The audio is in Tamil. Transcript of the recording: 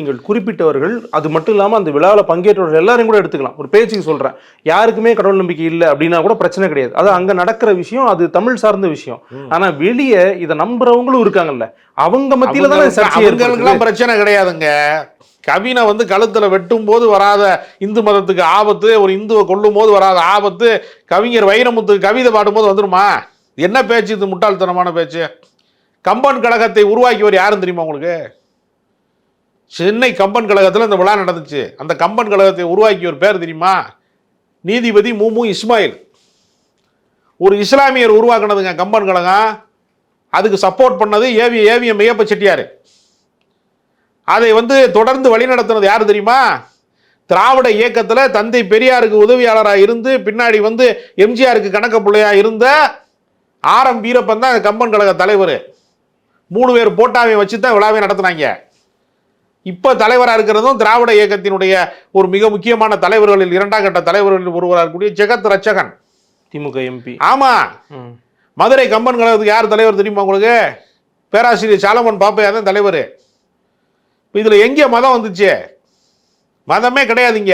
நீங்கள் குறிப்பிட்டவர்கள், அது மட்டும் இல்லாமல் அந்த விழாவில் பங்கேற்றவர்கள் எல்லாரையும் கூட எடுத்துக்கலாம். ஒரு பேச்சுக்கு சொல்கிறேன், யாருக்குமே கடவுள் நம்பிக்கை இல்லை அப்படின்னா கூட பிரச்சனை கிடையாது. அது அங்கே நடக்கிற விஷயம், அது தமிழ் சார்ந்த விஷயம். ஆனால் வெளியே இதை நம்புறவங்களும் இருக்காங்கல்ல, அவங்க மத்தியில தான் சர்ச்சைகளுக்கெல்லாம் பிரச்சனை கிடையாதுங்க. கவினை வந்து கழுத்தில் வெட்டும் போது வராத இந்து மதத்துக்கு ஆபத்து, ஒரு இந்துவை கொல்லும் போது வராத ஆபத்து கவிஞர் வைரமுத்து கவிதை பாடும்போது வந்துருமா? என்ன பேச்சு இது? முட்டாள்தனமான பேச்சு. கம்பன் கழகத்தை உருவாக்கியவர் யாரும் தெரியுமா உங்களுக்கு? சென்னை கம்பன் கழகத்தில் இந்த விழா நடந்துச்சு. அந்த கம்பன் கழகத்தை உருவாக்கியவர் பேர் தெரியுமா? நீதிபதி மூமு இஸ்மாயில். ஒரு இஸ்லாமியர் உருவாக்குனதுங்க கம்பன் கழகம். அதுக்கு சப்போர்ட் பண்ணது ஏவிஎம் ஐயப்ப செட்டியார். அதை வந்து தொடர்ந்து வழிநடத்தினது யார் தெரியுமா? திராவிட இயக்கத்தில் தந்தை பெரியாருக்கு உதவியாளராக இருந்து பின்னாடி வந்து எம்ஜிஆருக்கு கணக்க பிள்ளையா இருந்த ஆர்.எம். வீரப்பன் தான் கம்பன் கழக தலைவர். 3 பேர் போட்டாவை வச்சு தான் விழாவை நடத்தினாங்க. இப்போ தலைவராக இருக்கிறதும் திராவிட இயக்கத்தினுடைய ஒரு மிக முக்கியமான தலைவர்களில் 2ஆம் கட்ட தலைவர்களில் ஒருவராக இருக்கக்கூடிய ஜெகத் ரட்சகன், திமுக எம்பி. ஆமா, மதுரை கம்பன் கழகத்துக்கு யார் தலைவர் தெரியுமா உங்களுக்கு? பேராசிரியர் சாலமன் பாப்பையா தான் தலைவர். இதில் எங்கே மதம் வந்துச்சு? மதமே கிடையாதுங்க.